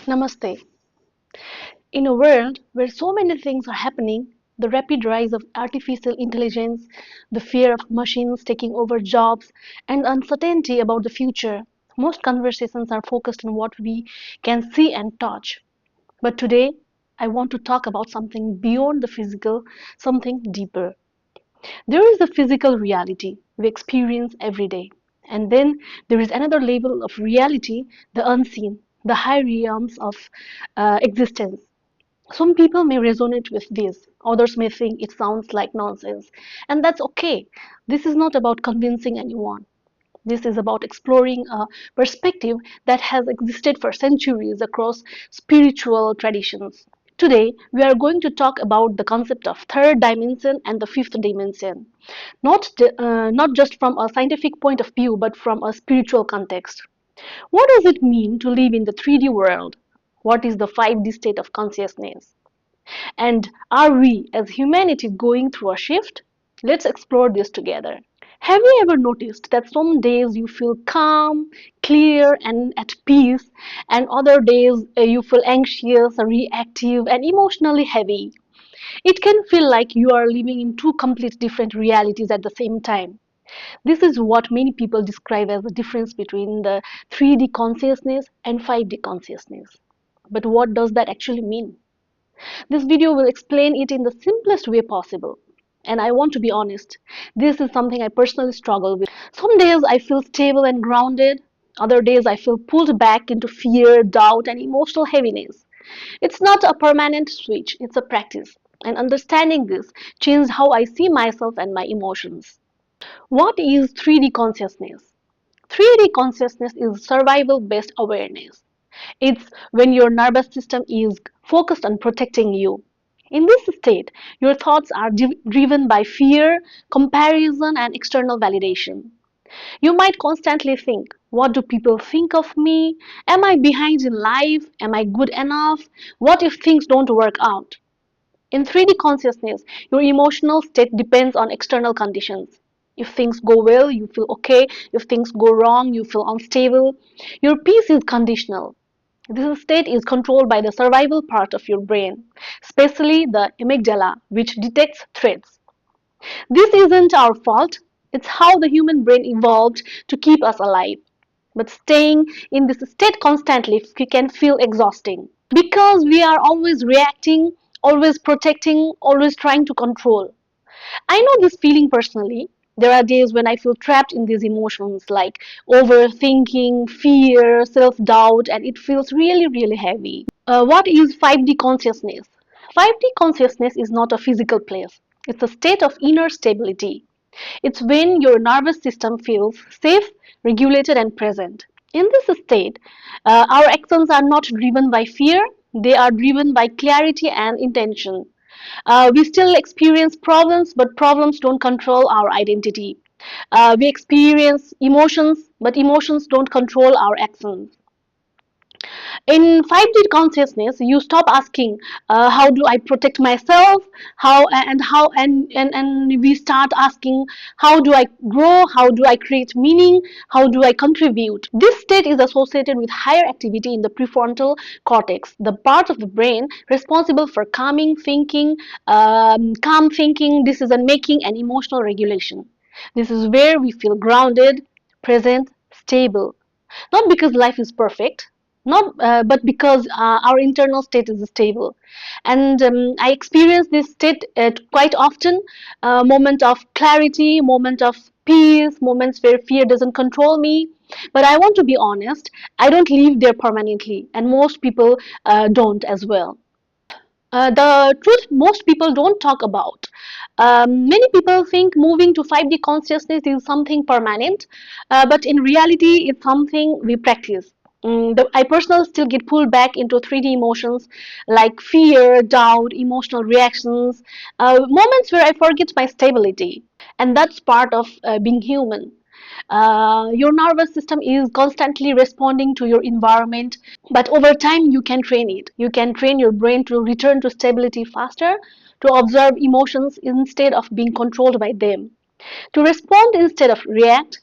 Namaste. In a world where so many things are happening, the rapid rise of artificial intelligence, the fear of machines taking over jobs, and uncertainty about the future, most conversations are focused on what we can see and touch. But today, I want to talk about something beyond the physical, something deeper. There is the physical reality we experience every day. And then there is another level of reality, the unseen, the high realms of existence. Some people may resonate with this, others may think it sounds like nonsense, and that's okay. This is not about convincing anyone. This is about exploring a perspective that has existed for centuries across spiritual traditions. Today, we are going to talk about the concept of third dimension and the fifth dimension, not just from a scientific point of view, but from a spiritual context. What does it mean to live in the 3D world? What is the 5D state of consciousness? And are we, as humanity, going through a shift? Let's explore this together. Have you ever noticed that some days you feel calm, clear, and at peace, and other days you feel anxious, reactive, and emotionally heavy? It can feel like you are living in two complete different realities at the same time. This is what many people describe as the difference between the 3D consciousness and 5D consciousness. But what does that actually mean? This video will explain it in the simplest way possible. And I want to be honest, this is something I personally struggle with. Some days I feel stable and grounded, other days I feel pulled back into fear, doubt, and emotional heaviness. It's not a permanent switch, it's a practice. And understanding this changed how I see myself and my emotions. What is 3D consciousness? 3D consciousness is survival based awareness. It's when your nervous system is focused on protecting you. In this state, your thoughts are driven by fear, comparison, and external validation. You might constantly think, what do people think of me? Am I behind in life? Am I good enough? What if things don't work out? In 3D consciousness, your emotional state depends on external conditions. If things go well, you feel okay. If things go wrong, you feel unstable. Your peace is conditional. This state is controlled by the survival part of your brain, especially the amygdala, which detects threats. This isn't our fault, it's how the human brain evolved to keep us alive. But staying in this state constantly can feel exhausting because we are always reacting, always protecting, always trying to control. I know this feeling personally. There are days when I feel trapped in these emotions like overthinking, fear, self doubt, and it feels really, really heavy. What is 5D consciousness? 5D consciousness is not a physical place, it's a state of inner stability. It's when your nervous system feels safe, regulated, and present. In this state, our actions are not driven by fear, they are driven by clarity and intention. We still experience problems, but problems don't control our identity. We experience emotions, but emotions don't control our actions. In 5D consciousness, you stop asking, how do I protect myself? And we start asking, how do I grow? How do I create meaning? How do I contribute? This state is associated with higher activity in the prefrontal cortex, the part of the brain responsible for calm thinking, decision making, and emotional regulation. This is where we feel grounded, present, stable. Not because life is perfect, not but because our internal state is stable. And I experience this state quite often, moment of clarity, moment of peace, moments where fear doesn't control me. But I want to be honest, I don't live there permanently, and most people don't as well. The truth most people don't talk about. Many people think moving to 5D consciousness is something permanent, but in reality, it's something we practice. I personally still get pulled back into 3D emotions like fear, doubt, emotional reactions, moments where I forget my stability. And that's part of being human. Your nervous system is constantly responding to your environment, but over time you can train it. You can train your brain to return to stability faster, to observe emotions instead of being controlled by them, to respond instead of react.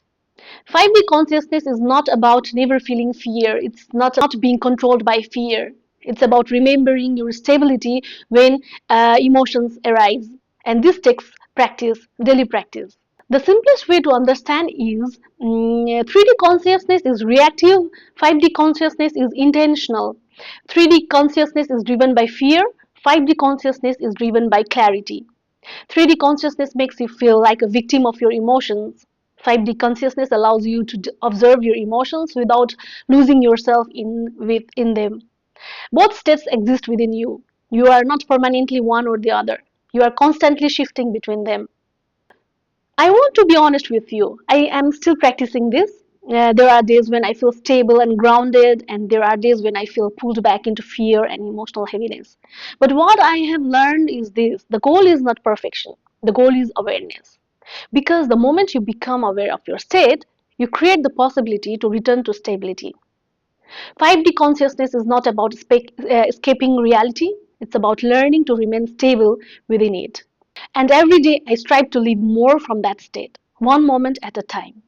5D consciousness is not about never feeling fear. It's not about being controlled by fear. It's about remembering your stability when emotions arise. And this takes practice, daily practice. The simplest way to understand is 3D consciousness is reactive, 5D consciousness is intentional. 3D consciousness is driven by fear, 5D consciousness is driven by clarity. 3D consciousness makes you feel like a victim of your emotions. 5D consciousness allows you to observe your emotions without losing yourself in them. Both states exist within you. You are not permanently one or the other. You are constantly shifting between them. I want to be honest with you. I am still practicing this. There are days when I feel stable and grounded, and there are days when I feel pulled back into fear and emotional heaviness. But what I have learned is this: the goal is not perfection, the goal is awareness. Because the moment you become aware of your state, you create the possibility to return to stability. 5D consciousness is not about escaping reality, it's about learning to remain stable within it. And every day I strive to live more from that state, one moment at a time.